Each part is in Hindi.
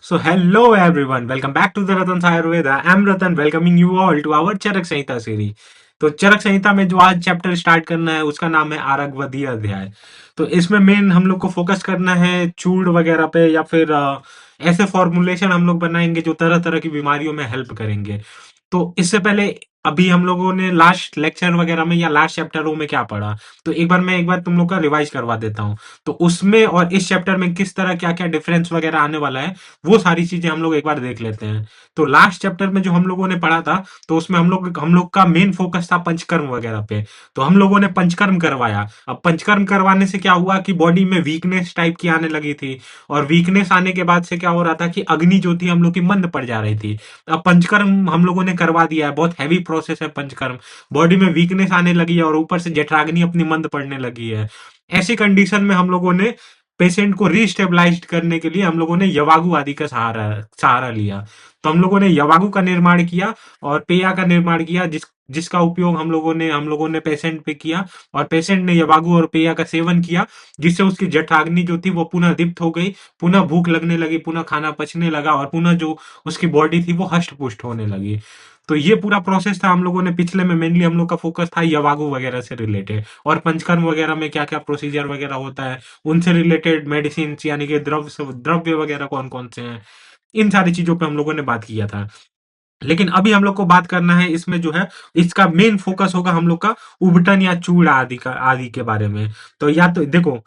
So hello everyone, welcome back to the Ratan Ayurveda. I'm Ratan, welcoming you all to our Charak Samhita series. तो चरक संहिता में जो आज चैप्टर स्टार्ट करना है उसका नाम है आरग्वधीय अध्याय। तो इसमें मेन हम लोग को फोकस करना है चूर्ण वगैरह पे या फिर ऐसे फॉर्मुलेशन हम लोग बनाएंगे जो तरह तरह की बीमारियों में हेल्प करेंगे। तो इससे पहले अभी हम लोगों ने लास्ट लेक्चर वगैरह में या लास्ट चैप्टरों में क्या पढ़ा, तो एक बार तुम लोग का रिवाइज करवा देता हूँ। तो उसमें और इस चैप्टर में किस तरह क्या क्या डिफरेंस वगैरह आने वाला है वो सारी चीजें हम लोग एक बार देख लेते हैं। तो लास्ट चैप्टर में जो हम लोगों ने पढ़ा था, तो उसमें हम लोग का मेन फोकस था पंचकर्म वगैरह पे। तो हम लोगों ने पंचकर्म करवाया। अब पंचकर्म करवाने से क्या हुआ कि बॉडी में वीकनेस टाइप की आने लगी थी, और वीकनेस आने के बाद से क्या हो रहा था कि अग्नि जो थी हम लोग की मंद पड़ जा रही थी। अब पंचकर्म हम लोगों ने करवा दिया है, बहुत हैवी प्रोसेस है पंचकर्म। बॉडी में वीकनेस आने लगी है और ऊपर से जठराग्नि अपनी मंद पड़ने लगी है। ऐसी कंडीशन में हम लोगों ने पेशेंट को रीस्टेबलाइज करने के लिए हम लोगों ने यवागु आदि का सहारा सहारा लिया। तो हम लोगों ने यवागु का निर्माण किया और पेया का निर्माण किया, जिसका उपयोग हम लोगों ने पेशेंट पे किया। और पेशेंट ने यवागु और पेया का सेवन किया, जिससे उसकी जठराग्नि जो थी वो पुनः दीप्त हो गई, पुनः भूख लगने लगी, पुनः खाना पचने लगा और पुनः जो उसकी बॉडी थी वो हष्ट पुष्ट होने लगी। तो ये पूरा प्रोसेस था। हम लोगों ने पिछले में मेनली हम लोग का फोकस था यवागु वगैरह से रिलेटेड, और पंचकर्म वगैरह में क्या क्या प्रोसीजर वगैरह होता है, उनसे रिलेटेड मेडिसिन यानी कि द्रव्य वगैरह कौन कौन से हैं, इन सारी चीजों पे हम लोगों ने बात किया था। लेकिन अभी हम लोग को बात करना है इसमें जो है, इसका मेन फोकस होगा हम लोग का उबटन या चूड़ आदि के बारे में। तो या तो देखो,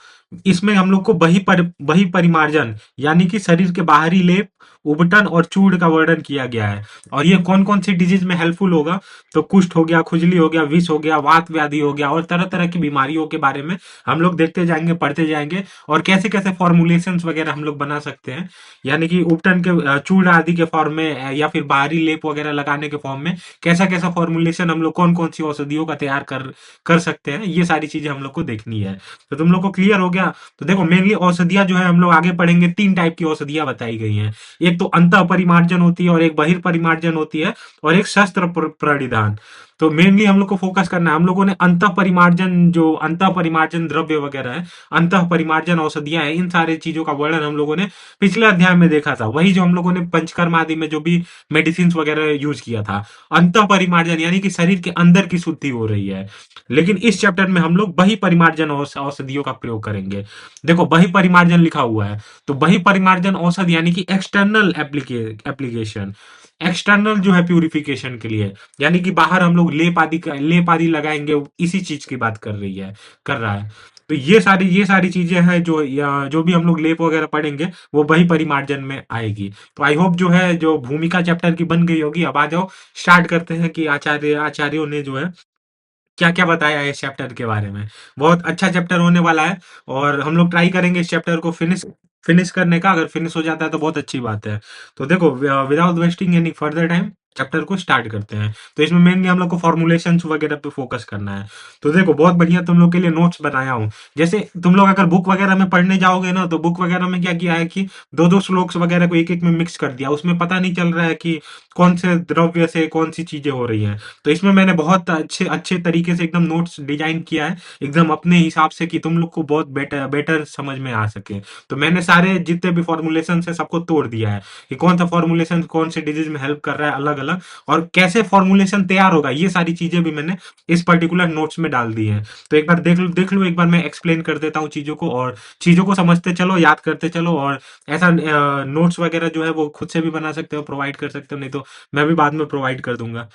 इसमें हम लोग को बही परिमार्जन यानी कि शरीर के बाहरी लेप, उबटन और चूड़ का वर्णन किया गया है। और ये कौन कौन सी डिजीज में हेल्पफुल होगा, तो कुष्ठ हो गया, खुजली हो गया, विष हो गया, वात व्याधि हो गया, और तरह तरह की बीमारियों के बारे में हम लोग देखते जाएंगे, पढ़ते जाएंगे, और कैसे कैसे फॉर्मुलेशन वगैरह हम लोग बना सकते हैं। यानी कि उपटन के चूर्ण आदि के फॉर्म में या फिर बाहरी लेप वगैरह लगाने के फॉर्म में कैसा कैसा फॉर्मुलेशन हम लोग कौन कौन सी औषधियों का तैयार कर कर सकते हैं, ये सारी चीजें हम लोग को देखनी है। तो तुम लोग को क्लियर हो गया। तो देखो, मेनली औषधियां जो है हम लोग आगे पढ़ेंगे, तीन टाइप की औषधियां बताई गई हैं। एक तो अंत परिमार्जन होती है, और एक बहिर्परिमार्जन होती है, और एक शस्त्र प्रणिधान। तो मेनली हम लोग को फोकस करना है। हम लोगों ने अंत परिमार्जन, जो अंत परिमार्जन द्रव्य वगैरह है, अंत परिमार्जन औषधियां हैं, इन सारी चीजों का वर्णन हम लोगों ने पिछले अध्याय में देखा था। वही जो हम लोगों ने पंचकर्म आदि में जो भी मेडिसिन वगैरह यूज किया था, अंत परिमार्जन यानी कि शरीर के अंदर की शुद्धि हो रही है। लेकिन इस चैप्टर में हम लोग बही परिमार्जन औषधियों का प्रयोग करेंगे। देखो, बही परिमार्जन लिखा हुआ है, तो बही परिमार्जन औषध यानी कि एक्सटर्नल एप्लीकेशन, एक्सटर्नल जो है प्यूरिफिकेशन के लिए, यानी कि बाहर हम लोग लेप आदि लगाएंगे, इसी चीज की बात कर रहा है। तो ये सारी चीजें हैं जो, या जो भी हम लोग लेप वगैरह पढ़ेंगे वो वही परिमार्जन में आएगी। तो आई होप जो है, जो भूमिका चैप्टर की बन गई होगी। अब आ जाओ, स्टार्ट करते हैं कि आचार्यों ने जो है क्या क्या बताया है इस चैप्टर के बारे में। बहुत अच्छा चैप्टर होने वाला है, और हम लोग ट्राई करेंगे इस चैप्टर को फिनिश फिनिश करने का। अगर फिनिश हो जाता है तो बहुत अच्छी बात है। तो देखो, without wasting any further time chapter को स्टार्ट करते हैं। तो इसमें मेनली हम लोग को फॉर्मुलेशन वगैरह पे फोकस करना है। तो देखो, बहुत बढ़िया तुम लोग के लिए नोट्स बनाया हूँ। जैसे तुम लोग अगर बुक वगैरह में पढ़ने जाओगे ना, तो बुक वगैरह में क्या किया है कि दो दो श्लोक्स वगैरह को एक एक में मिक्स कर दिया, उसमें पता नहीं चल रहा है कि कौन से द्रव्य से कौन सी चीजें हो रही हैं। तो इसमें मैंने बहुत अच्छे अच्छे तरीके से एकदम नोट्स डिजाइन किया है, एकदम अपने हिसाब से, कि तुम लोग को बहुत बेटर बेटर समझ में आ सके। तो मैंने सारे जितने भी फॉर्मुलेशन है सबको तोड़ दिया है, कि कौन सा फॉर्मुलेशन कौन से डिजीज में हेल्प कर रहा है अलग अलग, और कैसे फॉर्मुलेशन तैयार होगा, ये सारी चीजें भी मैंने इस पर्टिकुलर नोट्स में डाल दी है। तो एक बार देख लो, एक बार मैं एक्सप्लेन कर देता हूँ चीजों को, और चीजों को समझते चलो, याद करते चलो। और ऐसा नोट्स वगैरह जो है वो खुद से भी बना सकते हो, प्रोवाइड कर सकते हो, नहीं तो मैं भी बाद में प्रोवाइड कर दूंगा।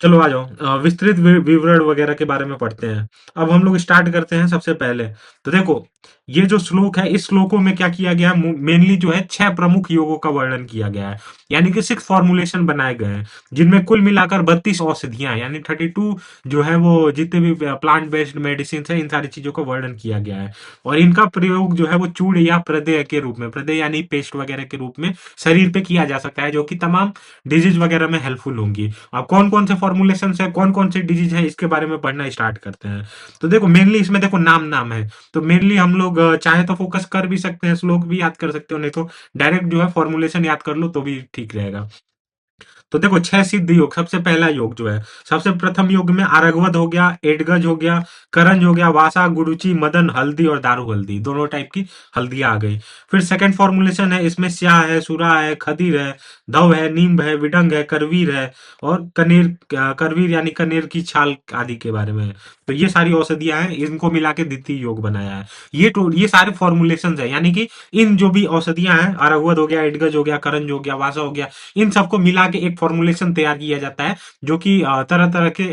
चलो आ जाओ, विस्तृत विवरण वगैरह के बारे में पढ़ते हैं। अब हम लोग स्टार्ट करते हैं सबसे पहले। तो देखो, ये जो श्लोक है, इस श्लोकों में क्या किया गया है, मेनली जो है 6 प्रमुख योगों का वर्णन किया गया है, यानी कि 6 फॉर्मुलेशन बनाए गए हैं, जिनमें कुल मिलाकर 32 औषधियां यानी 32 जो है वो जितने भी प्लांट बेस्ड मेडिसिन है, इन सारी चीजों का वर्णन किया गया है। और इनका प्रयोग जो है वो चूर्ण या प्रदेय के रूप में, प्रदेय यानी पेस्ट वगैरह के रूप में शरीर पे किया जा सकता है, जो कि तमाम डिजीज वगैरह में हेल्पफुल होंगी। अब कौन कौन से फॉर्मुलेशन है, कौन कौन से डिजीज है, इसके बारे में पढ़ना स्टार्ट करते हैं। तो देखो, मेनली इसमें देखो नाम नाम है। तो मेनली हम लोग चाहे तो फोकस कर भी सकते हैं, श्लोक भी याद कर सकते हो, नहीं तो डायरेक्ट जो है फॉर्मुलेशन याद कर लो तो भी ठीक रहेगा। तो देखो 6 सिद्ध योग, सबसे पहला योग जो है, सबसे प्रथम योग में आरगवद हो गया, एडगज हो गया, करंज हो गया, वासा, गुरुचि, मदन, हल्दी और दारू हल्दी, दोनों टाइप की हल्दियां आ गई। फिर सेकंड फॉर्मुलेशन है, इसमें स्याह है, सुरा है, खदीर है, धव है, नींब है, विडंग है, करवीर है और कनेर, करवीर यानी कनेर की छाल आदि के बारे में है। तो ये सारी औषधियां हैं, इनको मिला के द्वितीय योग बनाया है। ये सारे फॉर्मुलेशन है, यानी कि इन जो भी औषधियां हैं, अरहुद हो गया, एडगज हो गया, करंज हो गया, वासा हो गया, इन सबको मिला के एक फॉर्मुलेशन तैयार किया जाता है, जो कि तरह तरह के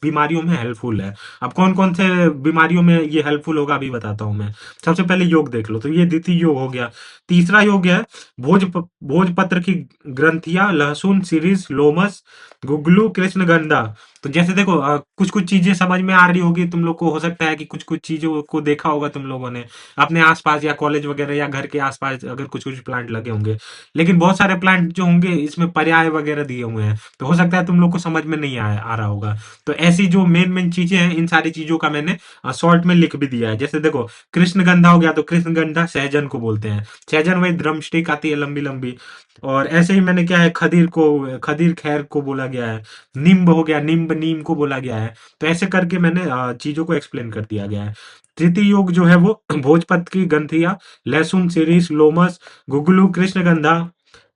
बीमारियों में हेल्पफुल है। अब कौन कौन से बीमारियों में ये हेल्पफुल होगा अभी बताता हूँ मैं। सबसे पहले योग देख लो, तो ये द्वितीय योग हो गया। तीसरा योग है भोजपत्र की ग्रंथियां, लहसुन, सिरिस, लोमस, गुगलू, कृष्णगंधा। तो जैसे देखो कुछ कुछ चीजें समझ में आ रही होगी तुम लोग को, हो सकता है कि कुछ कुछ चीजों को देखा होगा तुम लोगों ने अपने आसपास या कॉलेज वगैरह या घर के आसपास, अगर कुछ कुछ प्लांट लगे होंगे। लेकिन बहुत सारे प्लांट जो होंगे इसमें पर्याय वगैरह दिए हुए हैं, तो हो सकता है तुम लोग को समझ में नहीं आ रहा होगा। तो ऐसी जो मेन मेन चीजें हैं, इन सारी चीजों का मैंने शॉर्ट में लिख भी दिया है। जैसे देखो कृष्णगंधा हो गया, तो कृष्णगंधा सहजन को बोलते हैं। सहजन वही ड्रम स्टिक आती है लंबी लंबी। और ऐसे ही मैंने क्या है, खदीर खैर को बोला गया है। नींब हो गया, नीम को बोला गया है। तो ऐसे करके मैंने चीजों को एक्सप्लेन कर दिया गया है। तृतीय योग जो है वो भोजपत्र की ग्रंथियां, लहसुन, सिरिस, लोमस, गुगलू, कृष्णगंधा,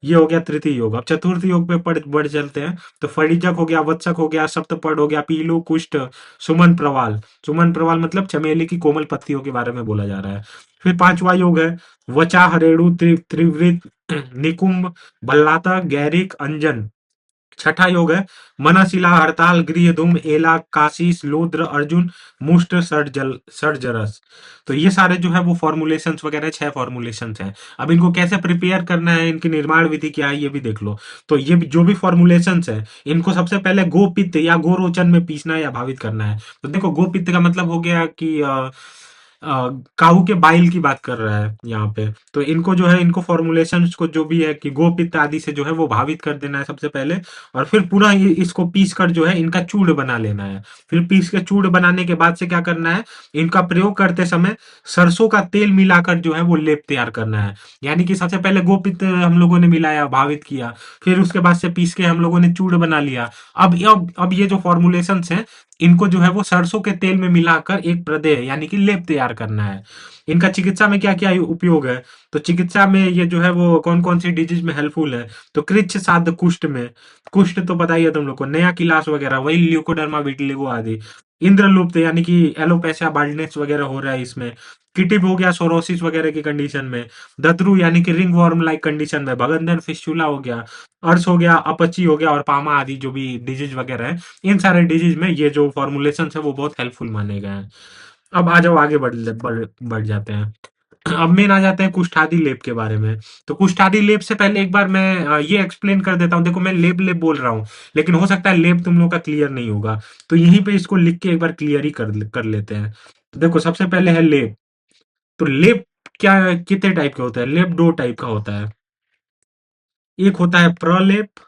ये हो गया तृतीय योग। अब चतुर्थ योग पे बढ़ चलते हैं। तो फड़िजक हो गया, वत्सक हो गया, सप्तपद हो गया, पीलू, कुष्ठ, सुमन प्रवाल। सुमन प्रवाल मतलब चमेली की कोमल पत्तियों के बारे में बोला जा रहा है। फिर पांचवा योग है वचा, हरेड़ू, त्रिवृत, निकुंभ, बल्लाता, गैरिक, अंजन। छठा योग है मनशिला, हड़ताल, गृहधूम, एला, काशीस, लूद्र, अर्जुन, मुष्ट, सर्जरस। तो ये सारे जो है वो फॉर्मुलेशंस वगैरह, 6 फॉर्मुलेशंस हैं। अब इनको कैसे प्रिपेयर करना है, इनकी निर्माण विधि क्या है, ये भी देख लो। तो जो भी फॉर्मुलेशंस है, इनको सबसे पहले गोपित्त या गोरोचन में पीसना या भावित करना है। तो देखो गोपित्त का मतलब हो गया कि काऊ के बाइल की बात कर रहा है यहाँ पे। तो इनको जो है, इनको फॉर्मुलेशंस को जो भी है कि गोपित्त आदि से जो है वो भावित कर देना है सबसे पहले। और फिर पूरा इसको पीस कर जो है इनका चूर्ण बना लेना है। फिर पीस के चूर्ण बनाने के बाद से क्या करना है, इनका प्रयोग करते समय सरसों का तेल मिलाकर जो है वो लेप तैयार करना है। यानी कि सबसे पहले गोपित्त हम लोगों ने मिलाया, भावित किया, फिर उसके बाद से पीस के हम लोगों ने चूर्ण बना लिया। अब ये जो फॉर्मुलेशंस हैं, इनको जो है वो सरसों के तेल में मिलाकर एक प्रदेह यानी कि लेप तैयार करना है। इनका चिकित्सा में क्या क्या उपयोग है, तो चिकित्सा में ये जो है वो कौन कौन सी डिजीज में हेल्पफुल है। तो कृच्छ साध कुष्ठ में, कुष्ठ तो पता ही है तुम लोग को, नया किलास वगैरह, वही ल्यूकोडर्मा विटिलिगो आदि। इंद्रलुप्त यानी कि एलोपेशिया, बाल्डनेस वगैरह हो रहा है इसमें। किटिप हो गया सोरोसिस वगैरह की कंडीशन में। दद्रु यानी कि रिंग वर्म लाइक कंडीशन में। भगंदर फिस्टुला हो गया, अर्श हो गया, अपची हो गया और पामा आदि जो भी डिजीज वगैरह है, इन सारे डिजीज में ये जो फॉर्मुलेशन है वो बहुत हेल्पफुल माने गए हैं। अब आ जाओ आगे बढ़ जाते हैं। अब मेन आ जाते हैं कुष्ठादि लेप के बारे में। तो कुष्ठादि लेप से पहले एक बार मैं ये एक्सप्लेन कर देता हूँ। देखो मैं लेप लेप बोल रहा हूँ, लेकिन हो सकता है लेप तुम लोग का क्लियर नहीं होगा। तो यहीं पे इसको लिख के एक बार क्लियर ही कर लेते हैं। तो देखो सबसे पहले है लेप। तो लेप क्या, कितने टाइप का होता है, लेप 2 टाइप का होता है। एक होता है प्रलेप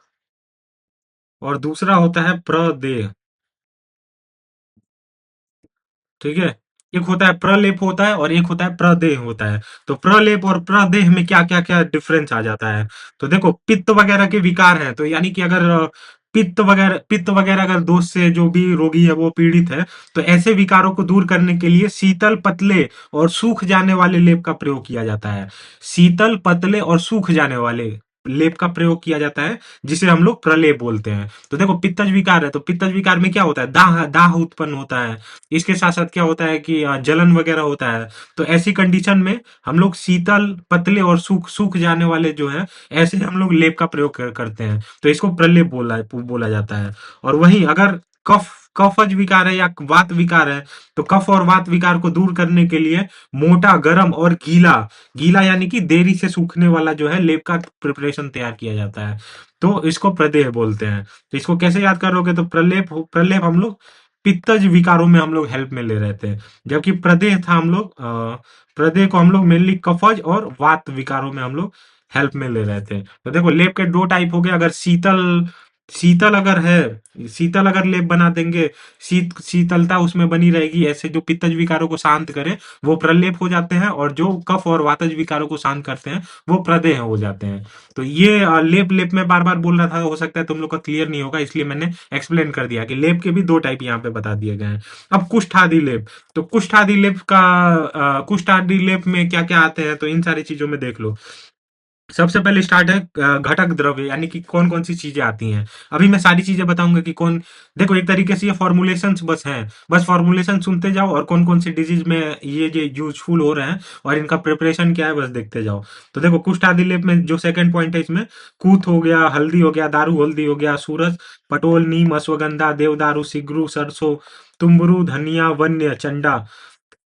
और दूसरा होता है प्रदेह। ठीक है। एक होता है प्रलेप होता है और एक होता है प्रदेह होता है। तो प्रलेप और प्रदेह में क्या क्या क्या डिफरेंस आ जाता है। तो देखो पित्त वगैरह के विकार हैं, तो यानी कि अगर पित्त वगैरह अगर दोष से जो भी रोगी है वो पीड़ित है, तो ऐसे विकारों को दूर करने के लिए शीतल, पतले और सूख जाने वाले लेप का प्रयोग किया जाता है। शीतल, पतले और सूख जाने वाले लेप का प्रयोग किया जाता है, जिसे हम लोग प्रलेप बोलते हैं। तो देखो पित्तज विकार है, तो पित्तज विकार में क्या होता है, दाह दाह उत्पन्न होता है। इसके साथ साथ क्या होता है कि जलन वगैरह होता है। तो ऐसी कंडीशन में हम लोग शीतल, पतले और सूख सूख जाने वाले जो है, ऐसे हम लोग लेप का प्रयोग करते हैं। तो इसको प्रलेप बोला जाता है। और वहीं अगर कफज विकार है या वात विकार है, तो कफ और वात विकार को दूर करने के लिए मोटा, गरम और गीला, गीला यानी कि देरी से सूखने वाला जो है लेप का प्रिपरेशन तैयार किया जाता है। तो इसको प्रदेह बोलते हैं। तो इसको कैसे याद करोगे, तो प्रलेप हम लोग पित्तज विकारों में हम लोग हेल्प में ले रहे थे, जबकि प्रदेह था हम लोग प्रदेह को हम लोग मेनली कफज और वात विकारों में हम लोग हेल्प में ले रहे थे। तो देखो लेप के 2 टाइप हो गए। अगर शीतल शीतल अगर है, शीतल अगर लेप बना देंगे, शीतलता उसमें बनी रहेगी, ऐसे जो पित्तज विकारों को शांत करे वो प्रलेप हो जाते हैं, और जो कफ और वातज विकारों को शांत करते हैं वो प्रदेह हो जाते हैं। तो ये लेप लेप में बार बार बोल रहा था, हो सकता है तुम लोग का क्लियर नहीं होगा, इसलिए मैंने एक्सप्लेन कर दिया कि लेप के भी दो टाइप यहाँ पे बता दिए गए हैं। अब कुष्ठादि लेप, तो कुष्ठादि लेप का कुष्ठादि लेप में क्या क्या आते हैं, तो इन सारी चीजों में देख लो। सबसे पहले स्टार्ट है घटक द्रव्य, यानी कि कौन कौन सी चीजें आती हैं। अभी मैं सारी चीजें बताऊंगा कि कौन, देखो एक तरीके से ये फॉर्मुलेशंस बस हैं, बस फॉर्मुलेशन सुनते जाओ और कौन कौन सी डिजीज में ये यूजफुल हो रहे हैं और इनका प्रिपरेशन क्या है बस देखते जाओ। तो देखो कुष्ठ आदि लेप में जो सेकंड पॉइंट है, इसमें कूथ हो गया, हल्दी हो गया, दारू हल्दी हो गया, सूरज, पटोल, नीम, अश्वगंधा, देवदारू, सिगरू, सरसों, तुम्बरू, धनिया, वन्य, चंडा,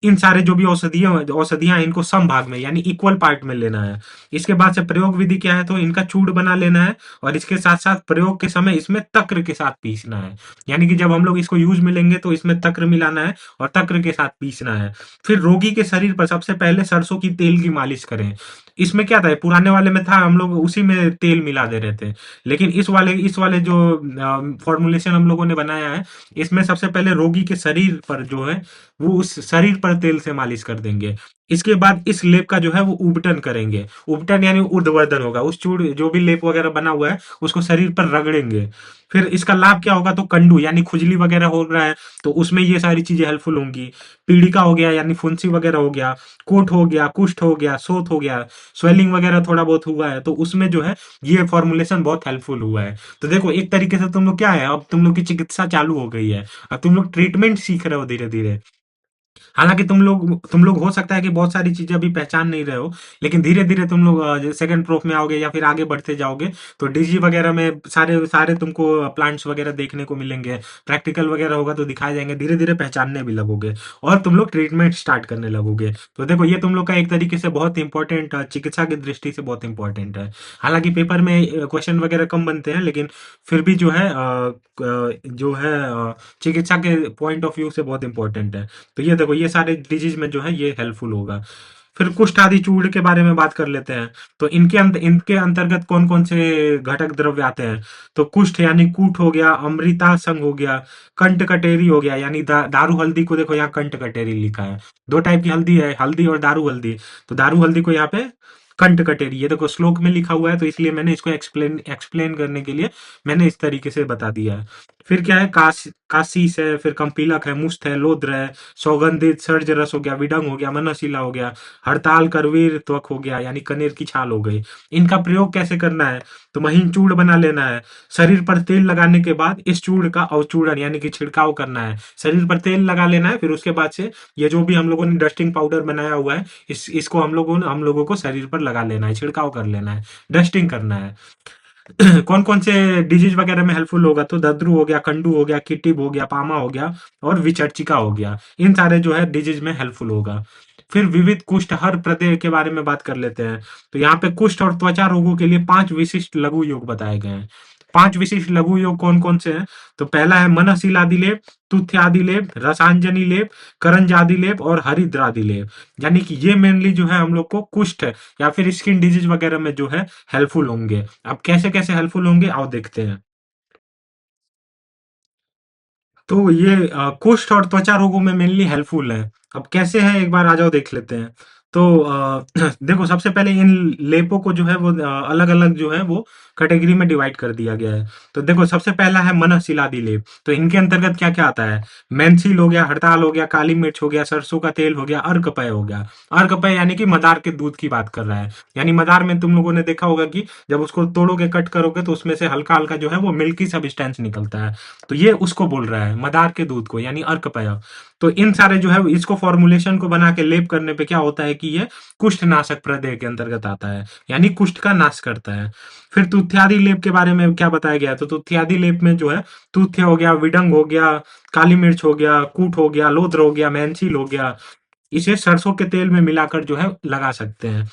इन सारे जो भी औषधियां औषधियां हैं, इनको सम भाग में यानी इक्वल पार्ट में लेना है। इसके बाद से प्रयोग विधि क्या है, तो इनका चूर्ण बना लेना है, और इसके साथ साथ प्रयोग के समय इसमें तक्र के साथ पीसना है, यानी कि जब हम लोग इसको यूज में लेंगे तो इसमें तक्र मिलाना है और तक्र के साथ पीसना है। फिर रोगी के शरीर पर सबसे पहले सरसों की तेल की मालिश करें। इसमें क्या था, पुराने वाले में था हम लोग उसी में तेल मिला दे रहे थे, लेकिन इस वाले जो फॉर्मुलेशन हम लोगों ने बनाया है, इसमें सबसे पहले रोगी के शरीर पर जो है वो उस शरीर पर तेल से मालिश कर देंगे। इसके बाद इस लेप का जो है वो उबटन करेंगे। उबटन यानी ऊर्ध्ववर्धन होगा, उस चूड़ जो भी लेप वगैरह बना हुआ है उसको शरीर पर रगड़ेंगे। फिर इसका लाभ क्या होगा, तो कंडू यानी खुजली वगैरह हो रहा है तो उसमें ये सारी चीजें हेल्पफुल होंगी। पीड़िका हो गया यानी फुंसी वगैरह हो गया, कोट हो गया, कुष्ठ हो गया, शोथ हो गया, स्वेलिंग वगैरह थोड़ा बहुत हुआ है तो उसमें जो है ये फॉर्मुलेशन बहुत हेल्पफुल हुआ है। तो देखो एक तरीके से तुम लोग क्या है, अब तुम लोग की चिकित्सा चालू हो गई है, अब तुम लोग ट्रीटमेंट सीख रहे हो धीरे धीरे। हालांकि तुम लोग हो सकता है कि बहुत सारी चीजें अभी पहचान नहीं रहे हो, लेकिन धीरे धीरे तुम लोग सेकंड प्रूफ में आओगे या फिर आगे बढ़ते जाओगे तो डीजी वगैरह में सारे सारे तुमको प्लांट्स वगैरह देखने को मिलेंगे, प्रैक्टिकल वगैरह होगा तो दिखाए जाएंगे, धीरे धीरे पहचानने भी लगोगे और तुम लोग ट्रीटमेंट स्टार्ट करने लगोगे। तो देखो ये तुम लोग का एक तरीके से बहुत इंपॉर्टेंट, चिकित्सा की दृष्टि से बहुत इंपॉर्टेंट है। हालांकि पेपर में क्वेश्चन वगैरह कम बनते हैं, लेकिन फिर भी जो है जो है चिकित्सा के पॉइंट ऑफ व्यू से बहुत इंपॉर्टेंट है। तो ये देखो ये सारे डिजीज में जो है ये हेल्पफुल होगा। फिर कुष्ठ आदि चूर्ण के बारे में बात कर लेते हैं। तो इनके अंतर्गत कौन कौन से घटक द्रव्य आते हैं, तो कुष्ठ यानी कूट हो गया, अमृता संग हो गया, कंठ कटेरी हो गया, यानी दारू हल्दी को देखो यहाँ कंठ कटेरी लिखा है। दो टाइप की हल्दी है, हल्दी और दारू हल्दी। तो दारू हल्दी को यहाँ पे कंठ कटेरी, ये देखो श्लोक में लिखा हुआ है तो इसलिए मैंने इसको एक्सप्लेन एक्सप्लेन करने के लिए मैंने इस तरीके से बता दिया है। फिर क्या है, काशीस है, फिर कंपीलक है, मुस्त है, लोद्र है, सौगंधित, सर्ज रस हो गया, विडंग हो गया, मनशिला हो गया, हड़ताल, करवीर, त्वक हो गया, यानी कनेर की छाल हो गई। इनका प्रयोग कैसे करना है, तो महीन चूर्ण बना लेना है। शरीर पर तेल लगाने के बाद इस चूर्ण का अवचूर्णन यानी कि छिड़काव करना है। शरीर पर तेल लगा लेना है, फिर उसके बाद से ये जो भी हम लोगों ने डस्टिंग पाउडर बनाया हुआ है इसको हम लोगों को शरीर पर लगा लेना है, छिड़काव कर लेना है, डस्टिंग करना है। कौन कौन से डिजीज वगैरह में हेल्पफुल होगा, तो दद्रु हो गया, कंडू हो गया, किटिब हो गया, पामा हो गया और विचर्चिका हो गया। इन सारे जो है डिजीज में हेल्पफुल होगा। फिर विविध कुष्ठ हर प्रदेह के बारे में बात कर लेते हैं। तो यहाँ पे कुष्ठ और त्वचा रोगों के लिए 5 विशिष्ट लघु योग बताए गए हैं। 5 विशिष्ट लघु योग कौन कौन से हैं, तो पहला है मनशिलादि लेप, तुथ्यादि लेप, रसांजनी लेप, करंजादि लेप और हरिद्रादि लेप। यानी कि ये मेनली जो है हम लोग को कुष्ठ या फिर स्किन डिजीज वगैरह में जो है हेल्पफुल होंगे। अब कैसे कैसे हेल्पफुल होंगे आओ देखते हैं। तो ये कुष्ठ और त्वचा रोगों में मेनली हेल्पफुल है। अब कैसे है एक बार आ जाओ देख लेते हैं। तो देखो सबसे पहले इन लेपों को जो है वो अलग अलग जो है वो कैटेगरी में डिवाइड कर दिया गया है। तो देखो सबसे पहला है मनःशिलादि लेप। तो इनके अंतर्गत क्या क्या आता है, मेंथील हो गया, हड़ताल हो गया, काली मिर्च हो गया, सरसों का तेल हो गया, अर्कपय हो गया। अर्कपय यानी कि मदार के दूध की बात कर रहा है। यानी मदार में तुम लोगों ने देखा होगा कि जब उसको तोड़ोगे, कट करोगे तो उसमें से हल्का हल्का जो है वो मिल्की सब्सटेंस निकलता है। तो ये उसको बोल रहा है, मदार के दूध को, यानी अर्कपय। तो इन सारे जो है इसको फॉर्मुलेशन को बना के लेप करने पे क्या होता है कि ये कुष्ठ नाशक प्रदेह के अंतर्गत आता है, यानी कुष्ठ का नाश करता है। फिर तुथ्यादि लेप के बारे में क्या बताया गया है? तो तुथ्यादि लेप में जो है तुथ्य हो गया, विडंग हो गया, काली मिर्च हो गया, कूट हो गया, लोद्र हो गया, मैंसील हो गया, इसे सरसों के तेल में मिलाकर जो है लगा सकते हैं।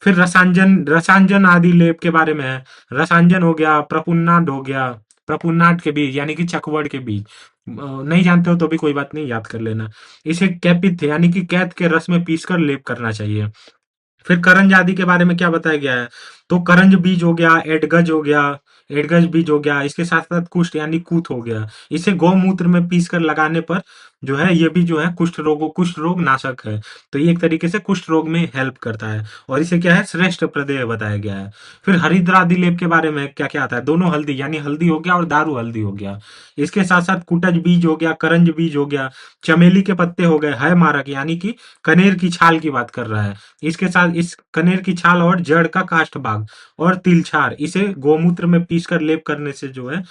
फिर रसांजन रसांजन आदि लेप के बारे में है। रसांजन हो गया, प्रपुन्नाड हो गया, प्रपुन्नाड के बीज यानी कि चकवड़ के बीज, नहीं जानते हो तो भी कोई बात नहीं, याद कर लेना। इसे कैपिथ यानी कि कैथ के रस में पीसकर लेप करना चाहिए। फिर करंज आदि के बारे में क्या बताया गया है, तो करंज बीज हो गया, एडगज हो गया, एडगज बीज हो गया, इसके साथ साथ कुष्ठ यानी कूत हो गया। इसे गौमूत्र में पीस कर लगाने पर जो है ये भी जो है कुष्ठ रोग नाशक है। तो ये एक तरीके से कुष्ठ रोग में हेल्प करता है, और इसे क्या है श्रेष्ठ प्रदेय बताया गया है। फिर हरिद्रादि लेप के बारे में क्या क्या आता है, दोनों हल्दी यानी हल्दी हो गया और दारू हल्दी हो गया। इसके साथ साथ कुटज बीज हो गया, करंज बीज हो गया, चमेली के पत्ते हो गए, है मारक यानी कि कनेर की छाल की बात कर रहा है। इसके साथ इस कनेर की छाल और जड़ का काष्ठ भाग और तिलछार, इसे गोमूत्र में पीसकर लेप करने से जो है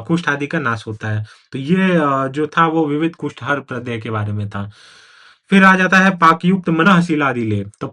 कुष्ठ आदि का नाश होता है। तो ये जो था वो विविध कुष्ठ हर प्रदेय के बारे में था। फिर आ जाता है पाकयुक्त मनः शिलादि लेप। तो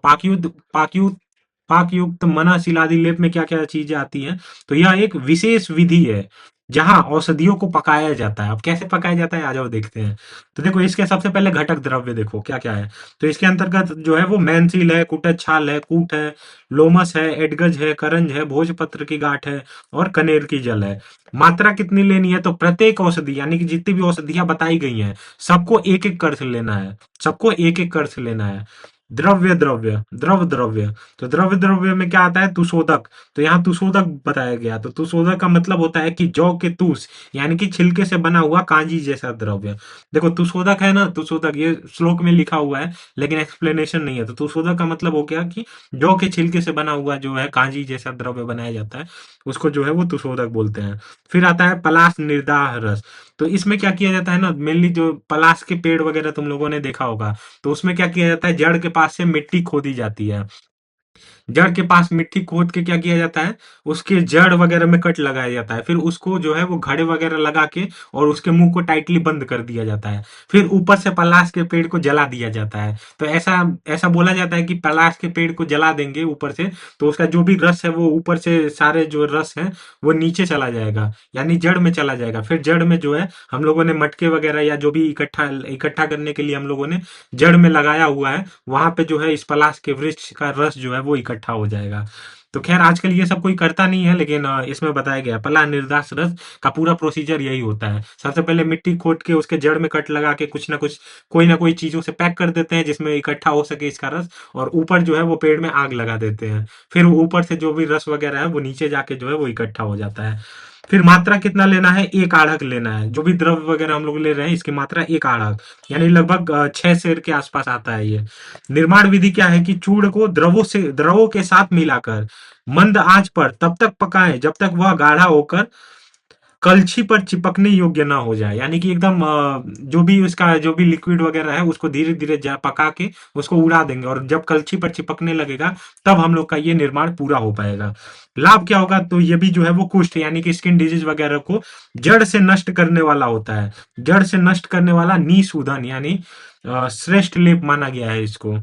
पाकयुक्त मनः शिलादि लेप में क्या क्या चीजें आती हैं, तो यह एक विशेष विधि है जहां औषधियों को पकाया जाता है। अब कैसे पकाया जाता है आ जाओ देखते हैं। तो देखो इसके सबसे पहले घटक द्रव्य देखो क्या क्या है। तो इसके अंतर्गत जो है वो मैनसील है, कुटज छाल है, कूट है, लोमस है, एडगज है, करंज है, भोजपत्र की गांठ है और कनेर की जल है। मात्रा कितनी लेनी है, तो प्रत्येक औषधि यानी कि जितनी भी औषधियां बताई गई हैं सबको एक एक कर से लेना है, सबको एक एक कर से लेना है। द्रव्य द्रव्य द्रव द्रव्य, तो द्रव्य द्रव्य में क्या आता है तुषोदक। तो यहाँ तुषोदक बताया गया। तो तुषोदक का मतलब होता है कि जौ के तुष यानी कि छिलके से बना हुआ कांजी जैसा द्रव्य। देखो तुषोदक है ना, तुषोदक ये श्लोक में लिखा हुआ है लेकिन एक्सप्लेनेशन नहीं है। तो तुषोदक का मतलब हो गया कि जौ के छिलके से बना हुआ जो है कांजी जैसा द्रव्य बनाया जाता है, उसको जो है वो तुषोदक बोलते हैं। फिर आता है पलाश निर्दाह रस। तो इसमें क्या किया जाता है ना, मेनली जो पलाश के पेड़ वगैरह तुम लोगों ने देखा होगा, तो उसमें क्या किया जाता है जड़ के पास से मिट्टी खोदी जाती है। जड़ के पास मिट्टी खोद के क्या किया जाता है, उसके जड़ वगैरह में कट लगाया जाता है। फिर उसको जो है वो घड़े वगैरह लगा के और उसके मुंह को टाइटली बंद कर दिया जाता है। फिर ऊपर से पलाश के पेड़ को जला दिया जाता है। तो ऐसा ऐसा बोला जाता है कि पलाश के पेड़ को जला देंगे ऊपर से, तो उसका जो भी रस है वो ऊपर से सारे जो रस है वो नीचे चला जाएगा यानी जड़ में चला जाएगा। फिर जड़ में जो है हम लोगों ने मटके वगैरह या जो भी इकट्ठा इकट्ठा करने के लिए हम लोगों ने जड़ में लगाया हुआ है, वहां पे जो है इस पलाश के वृक्ष का रस जो है वो इकट्ठा हो जाएगा। तो खैर आजकल ये सब कोई करता नहीं है, लेकिन इसमें बताया गया पला निर्दास रस का पूरा प्रोसीजर यही होता है। सबसे पहले मिट्टी खोद के उसके जड़ में कट लगा के कुछ ना कुछ कोई ना कोई चीजों से पैक कर देते हैं जिसमें इकट्ठा हो सके इसका रस, और ऊपर जो है वो पेड़ में आग लगा देते हैं। फिर ऊपर से जो भी रस वगैरह है वो नीचे जाके जो है वो इकट्ठा हो जाता है। फिर मात्रा कितना लेना है, एक आढ़क लेना है। जो भी द्रव्य वगैरह हम लोग ले रहे हैं इसकी मात्रा एक आढ़क यानी लगभग 6 सेर के आसपास आता है ये। निर्माण विधि क्या है कि चूर्ण को द्रवों के साथ मिलाकर मंद आंच पर तब तक पकाएं जब तक वह गाढ़ा होकर कलछी पर चिपकने योग्य ना हो जाए। यानी कि एकदम जो भी उसका जो भी लिक्विड वगैरह है उसको धीरे धीरे पका के उसको उड़ा देंगे, और जब कलछी पर चिपकने लगेगा तब हम लोग का ये निर्माण पूरा हो पाएगा। लाभ क्या होगा, तो ये भी जो है वो कुष्ठ यानी कि स्किन डिजीज वगैरह को जड़ से नष्ट करने वाला होता है। जड़ से नष्ट करने वाला निशूदन यानी श्रेष्ठ लेप माना गया है इसको।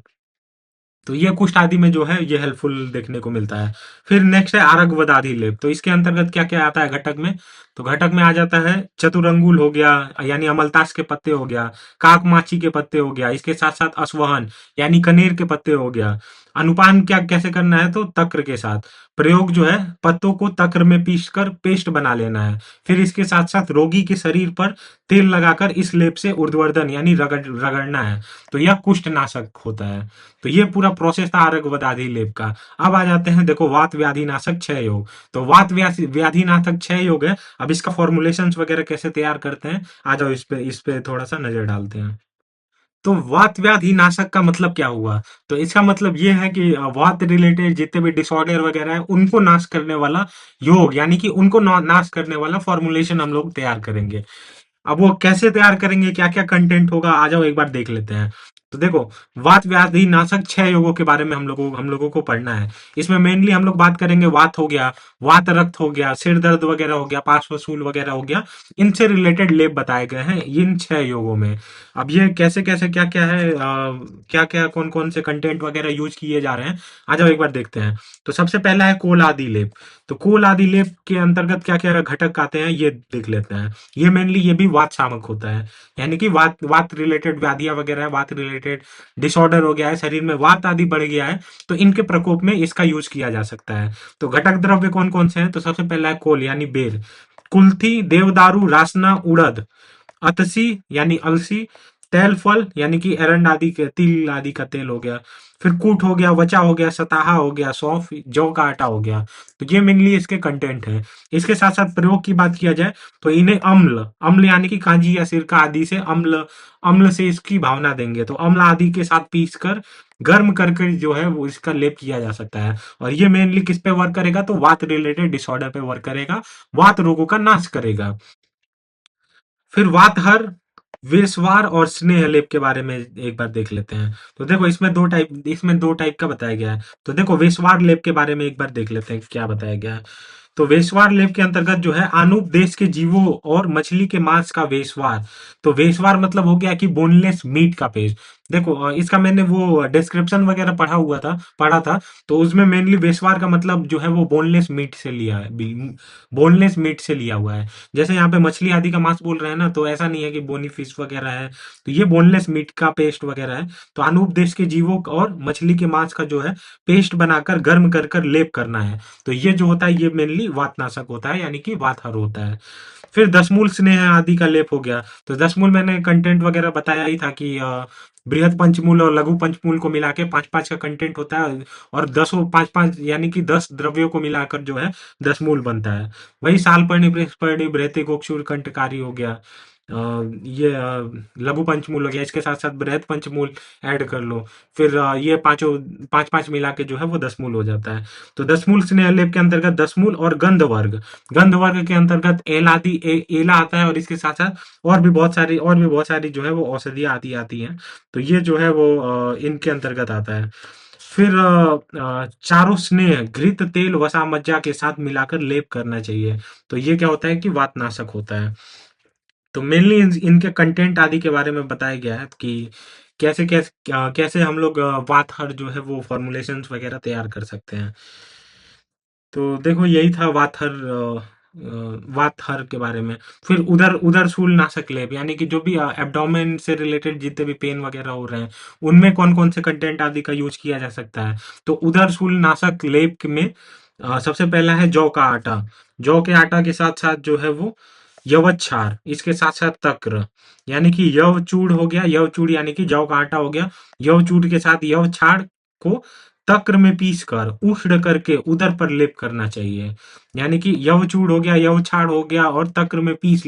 तो ये कुष्ठ आदि में जो है ये हेल्पफुल देखने को मिलता है। फिर नेक्स्ट है आरगवदाधि लेप। तो इसके अंतर्गत क्या क्या आता है घटक में, तो घटक में आ जाता है चतुरंगुल हो गया यानी अमलतास के पत्ते हो गया, काक माची के पत्ते हो गया, इसके साथ साथ असवहन यानी कनेर के पत्ते हो गया। अनुपान क्या कैसे करना है, तो तक्र के साथ प्रयोग जो है पत्तों को तक्र में पीस कर पेस्ट बना लेना है। फिर इसके साथ साथ रोगी के शरीर पर तेल लगाकर इस लेप से ऊर्ध्वर्धन यानी रगड़ना है। तो यह कुष्ठ नाशक होता है। तो ये पूरा प्रोसेस था आरगवदाधि लेप का। अब आ जाते हैं देखो वात व्याधि नाशक क्षय योग। तो वात व्याधि नाशक क्षय योग है। अब इसका फॉर्मुलेशन वगैरह कैसे तैयार करते हैं आ जाओ इस पे थोड़ा सा नजर डालते हैं। तो वात व्याधि नाशक का मतलब क्या हुआ, तो इसका मतलब ये है कि वात रिलेटेड जितने भी डिसऑर्डर वगैरह है उनको नाश करने वाला योग यानी कि उनको नाश करने वाला फॉर्मुलेशन हम लोग तैयार करेंगे। अब वो कैसे तैयार करेंगे, क्या क्या कंटेंट होगा आ जाओ एक बार देख लेते हैं। तो देखो वात व्याधि नाशक 6 योगों के बारे में हम लोगों को पढ़ना है। इसमें मेनली हम लोग बात करेंगे वात हो गया, वात रक्त हो गया, सिर दर्द वगैरह हो गया, पार्श्वशूल वगैरह हो गया, इनसे रिलेटेड लेप बताए गए हैं इन 6 योगों में। अब ये कैसे कैसे क्या क्या है, क्या क्या कौन कौन से कंटेंट वगैरह यूज किए जा रहे हैं आ जाओ एक बार देखते हैं। तो सबसे पहला है कोल आदि लेप। तो कोल आदि लेप के अंतर्गत क्या क्या घटक आते हैं ये देख लेते हैं। ये मेनली ये भी वात शामक होता है यानी कि वात वात रिलेटेड व्याधियां वगैरह है, वात रिलेटेड डिसऑर्डर हो गया है, शरीर में वात आदि बढ़ गया है, तो इनके प्रकोप में इसका यूज किया जा सकता है। तो घटक द्रव्य कौन कौन से हैं, तो सबसे पहला है कोल यानी बेर, कुल्थी, देवदारू, रासना, उड़द, अतसी यानी अलसी, तेल फल यानी कि एरंड आदि के तिल आदि का तेल हो गया। फिर कूट हो गया, वचा हो गया, सताहा हो गया, सौंफ, जौ का आटा हो गया। तो ये मेनली इसके कंटेंट है। इसके साथ साथ प्रयोग की बात किया जाए तो इन्हें अम्ल अम्ल यानी कि कांजी या सिरका आदि से अम्ल अम्ल से इसकी भावना देंगे। तो अम्ल आदि के साथ पीस कर गर्म करके जो है वो इसका लेप किया जा सकता है। और ये मेनली किस पे वर्क करेगा, तो वात रिलेटेड डिसऑर्डर पे वर्क करेगा, वात रोगों का नाश करेगा। फिर वातहर, वेस्वार और स्नेह लेप के बारे में एक बार देख लेते हैं। तो देखो इसमें दो टाइप का बताया गया है। तो देखो वेस्वार लेप के बारे में एक बार देख लेते हैं क्या बताया गया है। तो वेस्वार लेप के अंतर्गत जो है अनूप देश के जीवों और मछली के मांस का वेस्वार। तो वेस्वार मतलब हो गया कि बोनलेस मीट का पेस्ट। देखो इसका मैंने वो डिस्क्रिप्शन वगैरह पढ़ा था। तो उसमें मेनली वेस्वार का मतलब जो है वो बोनलेस मीट से लिया है, बोनलेस मीट से लिया हुआ है। जैसे यहाँ पे मछली आदि का मांस बोल रहे हैं ना, तो ऐसा नहीं है कि बोनी फिश वगैरह है। तो ये बोनलेस मीट का पेस्ट वगैरह है। तो अनूप देश के जीवों और मछली के मांस का जो है पेस्ट बनाकर गर्म कर कर लेप करना है। तो ये जो होता है ये मेनली वातनाशक होता है, यानी कि वातहर होता है। फिर दसमूल स्नेह आदि का लेप हो गया। तो दसमूल मैंने कंटेंट वगैरह बताया ही था कि बृहद पंचमूल और लघु पंचमूल को मिला के पांच पांच का कंटेंट होता है। और दसों पांच पांच यानी कि 10 द्रव्यों को मिलाकर जो है दसमूल बनता है। वही साल पर्णी, बृहस्पर्णी, बृहति, गोक्षुर, कंटकारी हो गया। ये लघु पंचमूल हो गया। इसके साथ साथ बृहद पंचमूल ऐड कर लो। फिर ये पांचों पांच पांच मिला के जो है वो दसमूल हो जाता है। तो दसमूल स्नेह लेप के अंतर्गत दसमूल और गंध वर्ग के अंतर्गत एला आता है। और इसके साथ साथ और भी बहुत सारी जो है वो औषधियाँ आती हैं। तो ये जो है वो इनके अंतर्गत आता है। फिर चारों स्नेह घृत तेल वसा मज्जा के साथ मिलाकर लेप करना चाहिए। तो ये क्या होता है कि वातनाशक होता है। तो मेनली इनके कंटेंट आदि के बारे में बताया गया है कि कैसे हम लोग वातहर जो है वो फॉर्मुलेशंस वगैरह तैयार कर सकते हैं। तो देखो यही था वातहर के बारे में। फिर उदर उदर शूल नाशक लेप यानी कि जो भी एब्डोमेन से रिलेटेड जितने भी पेन वगैरह हो रहे हैं उनमें कौन कौन से कंटेंट आदि का यूज किया जा सकता है। तो उदर शूल नाशक लेप में सबसे पहला है जौ का आटा। जौ के आटा के साथ साथ जो है वो यवच्छार, इसके साथ साथ तक्र यानी कि यव चूड़ हो गया। यव चूड़ यानी कि जौ का आटा हो गया। यव चूड़ के साथ यव छाड़ को तक्र में पीस कर उष्ण करके उदर पर लेप करना चाहिए। यानी कि यव चूड़ हो गया, यव छाड़ हो गया और तक्र में पीस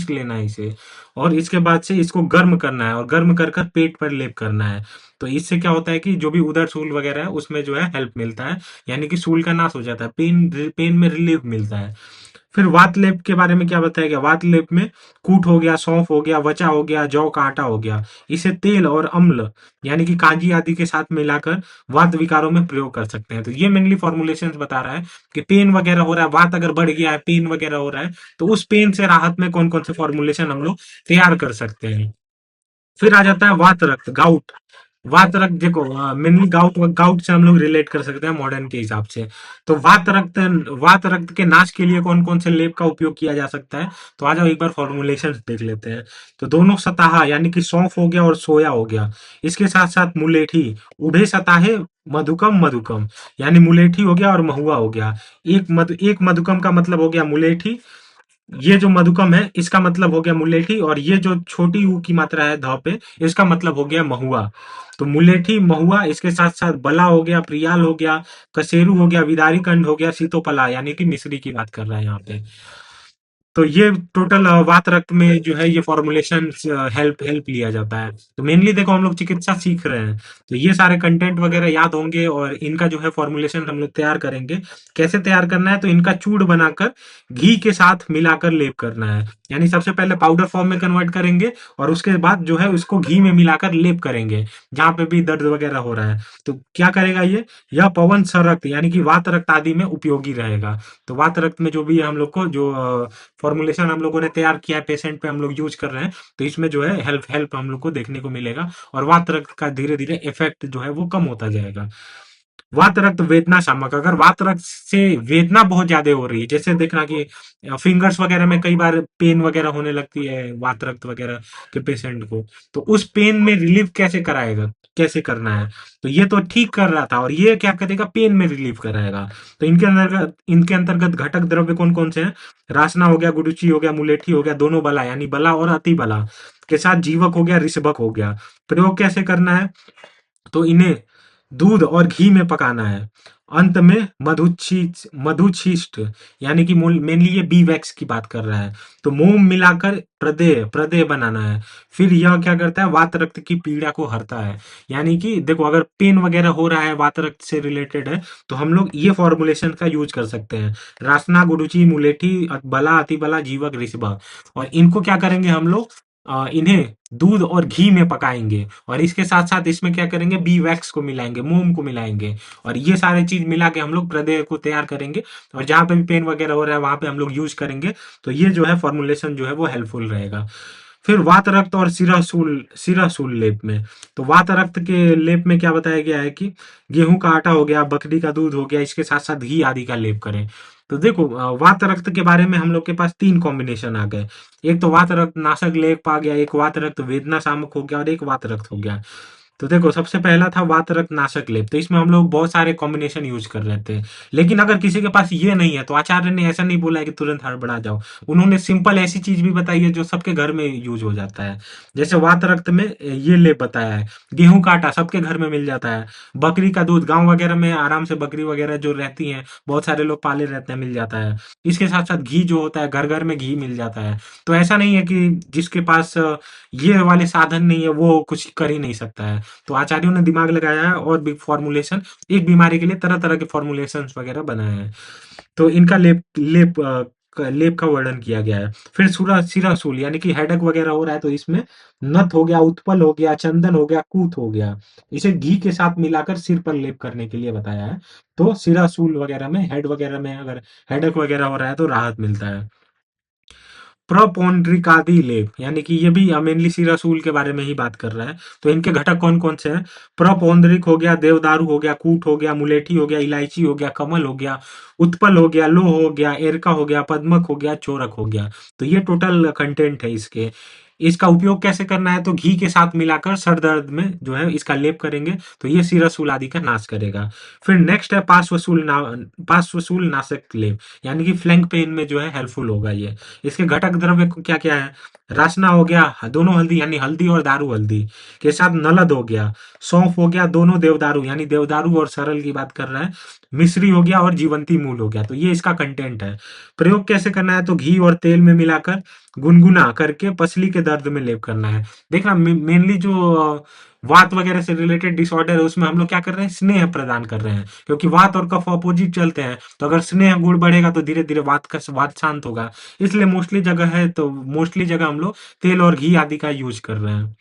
लेना है इसे। और इसके बाद से इसको गर्म करना है और गर्म कर कर पेट पर लेप करना है। तो इससे क्या होता है कि जो भी उदर सूल वगैरह है उसमें जो है हेल्प मिलता है, यानी कि सूल का नाश हो जाता है, पेन में रिलीफ मिलता है। फिर वात लेप के बारे में क्या बताया गया। वात लेप में कूट हो गया, सौंफ हो गया, वचा हो गया, जौ का आटा हो गया। इसे तेल और अम्ल यानी कि कांजी आदि के साथ मिलाकर वात विकारों में प्रयोग कर सकते हैं। तो ये मेनली फॉर्मुलेशन बता रहा है कि पेन वगैरह हो रहा है, वात अगर बढ़ गया है, पेन वगैरह हो रहा है, तो उस पेन से राहत में कौन कौन से फॉर्मुलेशन हम लोग तैयार कर सकते हैं। फिर आ जाता है वात रक्त, गाउट। वात रक्त देखो मेनली गाउट गाउट से हम लोग रिलेट कर सकते हैं मॉडर्न के हिसाब से। तो वात रक्त के नाश के लिए कौन कौन से लेप का उपयोग किया जा सकता है। तो आ जाओ एक बार फॉर्मुलेशन देख लेते हैं। तो दोनों सताहा यानी कि सौंफ हो गया और सोया हो गया। इसके साथ साथ मुलेठी, उभे सताहे, मधुकम मधुकम यानी मुलेठी हो गया और महुआ हो गया। एक मधुकम का मतलब हो गया मुलेठी। ये जो मधुकम है इसका मतलब हो गया मुलेठी। और ये जो छोटी ऊ की मात्रा है ध पे, इसका मतलब हो गया महुआ। तो मुलेठी, महुआ, इसके साथ साथ बला हो गया, प्रियाल हो गया, कसेरू हो गया, विदारी कंड हो गया, सीतोपला यानी कि मिश्री की बात कर रहा है यहाँ पे। तो ये टोटल वात रक्त में जो है ये फॉर्मुलेशन हेल्प हेल्प लिया जाता है। तो मेनली देखो हम लोग चिकित्सा सीख रहे हैं, तो ये सारे कंटेंट वगैरह याद होंगे और इनका जो है फॉर्मुलेशन हम लोग तैयार करेंगे। कैसे तैयार करना है, तो इनका चूर्ण बनाकर घी के साथ मिलाकर लेप करना है। यानी सबसे पहले पाउडर फॉर्म में कन्वर्ट करेंगे और उसके बाद जो है उसको घी में मिलाकर लेप करेंगे जहां पे भी दर्द वगैरह हो रहा है। तो क्या करेगा ये, यह पवन सरक्त यानी कि वात रक्त आदि में उपयोगी रहेगा। तो वात रक्त में जो भी हम लोग को जो फॉर्मुलेशन हम लोगों ने तैयार किया है पेशेंट पे हम लोग यूज कर रहे हैं, तो इसमें जो है हेल्प हेल्प हम लोग को देखने को मिलेगा और वात रक्त का धीरे धीरे इफेक्ट जो है वो कम होता जाएगा। वात रक्त वेदना शामक, अगर वात रक्त से वेदना बहुत ज्यादा हो रही है, जैसे देखना कि फिंगर्स वगैरह में कई बार पेन वगैरह होने लगती है वात रक्त वगैरह के पेशेंट को, तो उस पेन में रिलीफ कैसे कराएगा, कैसे करना है। तो ये तो ठीक कर रहा था, और ये क्या करेगा, पेन में रिलीफ कराएगा। तो इनके अंतर्गत घटक द्रव्य कौन कौन से हैं? रासना हो गया, गुडुची हो गया, मुलेठी हो गया, दोनों बला यानी बला और अति बला के साथ जीवक हो गया, ऋषभक हो गया। प्रयोग कैसे करना है? तो इन्हें दूध और घी में पकाना है। अंत में मधुच्छिष्ट यानी कि मेनली ये बी वैक्स की बात कर रहा है, तो मोम मिलाकर प्रदेय प्रदेय बनाना है। फिर यह क्या करता है, वात रक्त की पीड़ा को हरता है। यानी कि देखो, अगर पेन वगैरह हो रहा है वात रक्त से रिलेटेड है, तो हम लोग ये फॉर्मुलेशन का यूज कर सकते हैं। रासना, गुडुचि, मुलेठी, बला, अतिबला, जीवक, ऋषभा, और इनको क्या करेंगे हम लोग, इन्हें दूध और घी में पकाएंगे, और इसके साथ साथ इसमें क्या करेंगे, बी वैक्स को मिलाएंगे, मोम को मिलाएंगे, और ये सारे चीज मिला के हम लोग प्रदेय को तैयार करेंगे। और जहां पे भी पेन वगैरह हो रहा है वहां पे हम लोग यूज करेंगे। तो ये जो है फॉर्मुलेशन जो है वो हेल्पफुल रहेगा। फिर वात रक्त और सिरासूल लेप में, तो वात रक्त के लेप में क्या बताया गया है कि गेहूं का आटा हो गया, बकरी का दूध हो गया, इसके साथ साथ घी आदि का लेप करें। तो देखो, वात रक्त के बारे में हम लोग के पास तीन कॉम्बिनेशन आ गए। एक तो वात रक्त नाशक लेप आ गया, एक वात रक्त वेदना शामक हो गया, और एक वात रक्त हो गया। तो देखो, सबसे पहला था वात रक्त नाशक लेप, तो इसमें हम लोग बहुत सारे कॉम्बिनेशन यूज कर रहे थे। लेकिन अगर किसी के पास ये नहीं है, तो आचार्य ने ऐसा नहीं बोला है कि तुरंत हड़बड़ा जाओ। उन्होंने सिंपल ऐसी चीज भी बताई है जो सबके घर में यूज हो जाता है। जैसे वात रक्त में ये लेप बताया है, गेहूं का आटा सबके घर में मिल जाता है, बकरी का दूध गांव वगैरह में आराम से बकरी वगैरह जो रहती हैं, बहुत सारे लोग पाले रहते हैं, मिल जाता है। इसके साथ साथ घी जो होता है, घर घर में घी मिल जाता है। तो ऐसा नहीं है कि जिसके पास ये वाले साधन नहीं है वो कुछ कर ही नहीं सकता है। तो आचार्यों ने दिमाग लगाया है और भी फॉर्मुलेशन, एक बीमारी के लिए तरह तरह के फॉर्मुलेशन वगैरह बनाए हैं। तो इनका लेप का वर्णन किया गया है। फिर सिरासूल यानी कि हेडक वगैरह हो रहा है, तो इसमें नत हो गया, उत्पल हो गया, चंदन हो गया, कूत हो गया, इसे घी के साथ मिलाकर सिर पर लेप करने के लिए बताया है। तो सिरासूल वगैरह में, हेड वगैरह में अगर हेडक वगैरह हो रहा है तो राहत मिलता है। प्रपौंड्रिकादि लेप यानी कि ये भी मेनली सिरासूल के बारे में ही बात कर रहा है। तो इनके घटक कौन कौन से हैं? प्रपौंड्रिक हो गया, देवदारू हो गया, कूट हो गया, मुलेठी हो गया, इलायची हो गया, कमल हो गया, उत्पल हो गया, लोह हो गया, एरका हो गया, पद्मक हो गया, चोरक हो गया। तो ये टोटल कंटेंट है इसके। इसका उपयोग कैसे करना है? तो घी के साथ मिलाकर सर दर्द में जो है इसका लेप करेंगे, तो ये सिरासूल आदि का नाश करेगा। फिर नेक्स्ट है पार्श्वसूल नाशक लेप, यानी कि फ्लैंक पेन में जो है हेल्पफुल होगा ये। इसके घटक द्रव्य क्या क्या है? रासना हो गया, दोनों हल्दी यानी हल्दी और दारू हल्दी के साथ, नलद हो गया, सौंफ हो गया, दोनों देवदारू यानी देवदारू और सरल की बात कर रहा है, मिश्री हो गया, और जीवंती मूल हो गया। तो ये इसका कंटेंट है। प्रयोग कैसे करना है? तो घी और तेल में मिलाकर गुनगुना करके पसली के दर्द में लेप करना है। देखना, मेनली जो वात वगैरह से रिलेटेड डिसऑर्डर है उसमें हम लोग क्या कर रहे हैं, स्नेह प्रदान कर रहे हैं, क्योंकि वात और कफ अपोजिट चलते हैं। तो अगर स्नेह गुण बढ़ेगा तो धीरे धीरे वात शांत होगा। इसलिए मोस्टली जगह हम लोग तेल और घी आदि का यूज कर रहे हैं।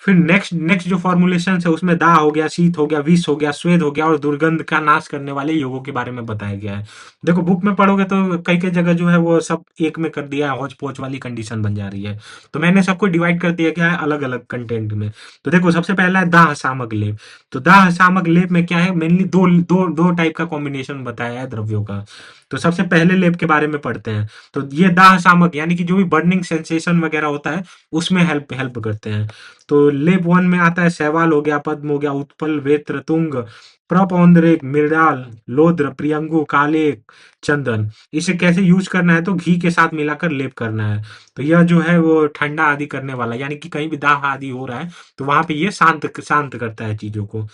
फिर नेक्स्ट नेक्स्ट जो फॉर्मुलेशन है उसमें दाह हो गया, शीत हो गया, विष हो गया, स्वेद हो गया, और दुर्गंध का नाश करने वाले योगों के बारे में बताया गया है। देखो, बुक में पढ़ोगे तो कई कई जगह जो है वो सब एक में कर दिया है, हौच पौच वाली कंडीशन बन जा रही है। तो मैंने सबको डिवाइड कर दिया गया है अलग अलग कंटेंट में। तो देखो, सबसे पहला है दाह सामक लेप। तो दाह सामक लेप में क्या है, मेनली दो दो दो टाइप का कॉम्बिनेशन बताया है द्रव्यों का। तो सबसे पहले लेप के बारे में पढ़ते हैं। तो ये दाह सामक यानी कि जो भी बर्निंग सेंसेशन वगैरह होता है उसमें हेल्प हेल्प करते हैं। तो लेप वन में आता है शैवाल हो गया, पद्म हो गया, उत्पल, वेत्र, तुंग, प्रपौंदरिक, मृडाल, लोद्र, प्रियंगु, काले, चंदन। इसे कैसे यूज करना है? तो घी के साथ मिलाकर लेप करना है। तो यह जो है वो ठंडा आदि करने वाला, यानी कि कहीं भी दाह आदि हो रहा है तो वहां पे ये शांत शांत करता है चीजों को।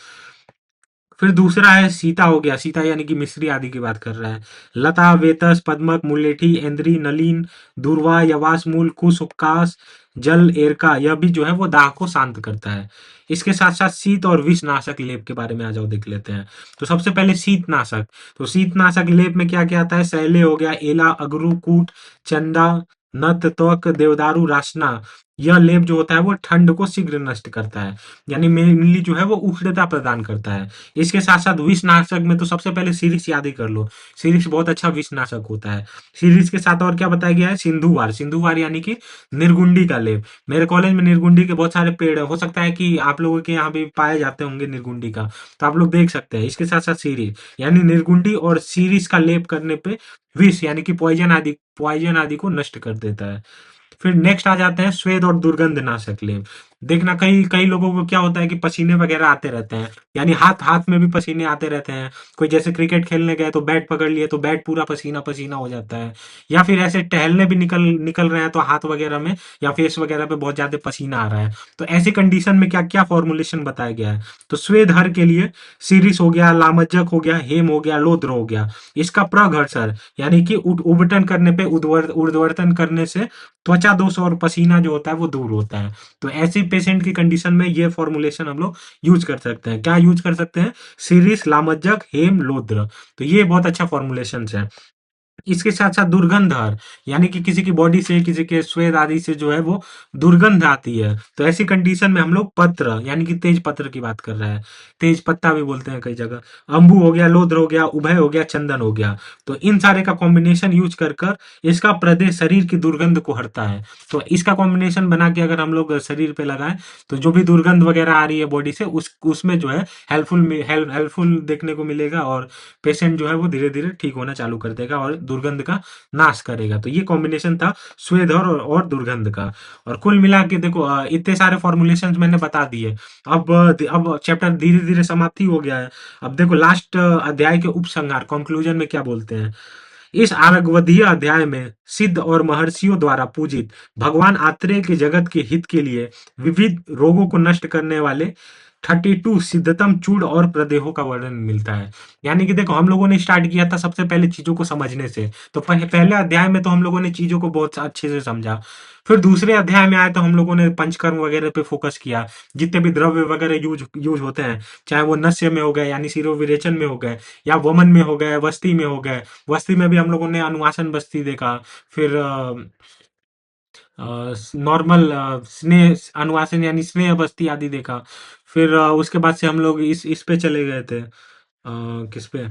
फिर दूसरा है सीता हो गया, सीता यानी कि मिस्री आदि की बात कर रहा है। लता, वेतस, पद्मक, मुलेठी, इंद्री, नलीन, दूर्वा, यवास मूल, कुश, उक्कास, जल, एरका, यह भी जो है वो दाह को शांत करता है। इसके साथ साथ शीत और विष नाशक लेप के बारे में आ जाओ देख लेते हैं। तो सबसे पहले शीतनाशक। तो शीतनाशक लेप में क्या क्या आता है? शैले हो गया, एला, अगरू, कूट, चंदा, नत, त्वक, देवदारू, रासना, यह लेप जो होता है वो ठंड को शीघ्र नष्ट करता है, यानी मेनली जो है वो उष्णता प्रदान करता है। इसके साथ साथ विषनाशक में तो सबसे पहले सीरिस याद ही कर लो, सीरिस बहुत अच्छा विषनाशक होता है। सीरिस के साथ और क्या बताया गया है, सिंधुवार, सिंधुवार यानी कि निर्गुंडी का लेप। मेरे कॉलेज में निर्गुंडी के बहुत सारे पेड़ है, हो सकता है कि आप लोगों के यहाँ भी पाए जाते होंगे निर्गुंडी का, तो आप लोग देख सकते हैं। इसके साथ साथ सीरीज यानी निर्गुंडी और सीरीज का लेप करने पे विष यानी कि पॉइजन आदि को नष्ट कर देता है। फिर नेक्स्ट आ जाते हैं स्वेद और दुर्गंध नाशक लेप। देखना कई कई लोगों को क्या होता है कि पसीने वगैरह आते रहते हैं, यानी हाथ हाथ में भी पसीने आते रहते हैं। कोई जैसे क्रिकेट खेलने गए तो बैट पकड़ लिए तो बैट पूरा पसीना पसीना हो जाता है, या फिर ऐसे टहलने भी निकल निकल रहे हैं तो हाथ वगैरह में या फेस वगैरह पे बहुत ज्यादा पसीना आ रहा है। तो ऐसी कंडीशन में क्या क्या फॉर्मुलेशन बताया गया है, तो स्वेद हर के लिए सीरिस हो गया, लामज्जक हो गया, हेम हो गया, लोद्र हो गया। इसका प्रघर्षण यानी कि उबटन करने पे उर्ध्वर्तन करने से त्वचा दोष और पसीना जो होता है वो दूर होता है। तो ऐसी पेशेंट की कंडीशन में ये फॉर्मुलेशन हम लोग यूज कर सकते हैं। क्या यूज कर सकते हैं, सीरिस, लामज्जक, हेम, लोद्र। तो ये बहुत अच्छा फॉर्मुलेशन है। इसके साथ साथ दुर्गंधर यानी कि किसी की बॉडी से, किसी के स्वेद आदि से जो है वो दुर्गंध आती है, तो ऐसी कंडीशन में हम लोग पत्र यानी कि तेज पत्र की बात कर रहे हैं, तेज पत्ता भी बोलते हैं कई जगह। अम्बू हो गया, लोद्र हो गया, उभय हो गया, चंदन हो गया। तो इन सारे का कॉम्बिनेशन यूज कर कर इसका प्रदेश शरीर की दुर्गंध को हटता है। तो इसका कॉम्बिनेशन बना के अगर हम लोग शरीर पे लगाएं तो जो भी दुर्गंध वगैरह आ रही है बॉडी से उसमें जो है हेल्पफुल देखने को मिलेगा, और पेशेंट जो है वो धीरे धीरे ठीक होना चालू कर देगा और दुर्गंध का नाश करेगा। तो ये कॉम्बिनेशन था स्वेद और दुर्गंध का। और कुल मिला के देखो इतने सारे फॉर्मुलेशंस मैंने बता दिए। अब चैप्टर धीरे धीरे समाप्ति हो गया है। अब देखो लास्ट अध्याय के उपसंहार कंक्लूजन में क्या बोलते हैं। इस आरग्वधीय अध्याय में सिद्ध और महर्षियों द्वारा पूजित भगवान आत्रेय के जगत के हित के लिए विविध रोगों को नष्ट करने वाले 32 सिद्धतम चूड़ और प्रदेहों का वर्णन मिलता है। यानी कि देखो हम लोगों ने स्टार्ट किया था सबसे पहले चीजों को समझने से, तो पहले अध्याय में तो हम लोगों ने चीजों को बहुत अच्छे से समझा। फिर दूसरे अध्याय में आए तो हम लोगों ने पंचकर्म वगैरह पे फोकस किया, जितने भी द्रव्य वगैरह यूज यूज होते हैं, चाहे वो नस्य में हो गए यानी सिरो विरेचन में हो गए, या वमन में हो गए, वस्ती में हो गए। वस्ती में भी हम लोगों ने अनुवासन बस्ती देखा, फिर नॉर्मल स्नेह अनुवासन यानी स्नेह बस्ती आदि देखा। फिर उसके बाद से हम लोग इस पे चले गए थे, किस पे,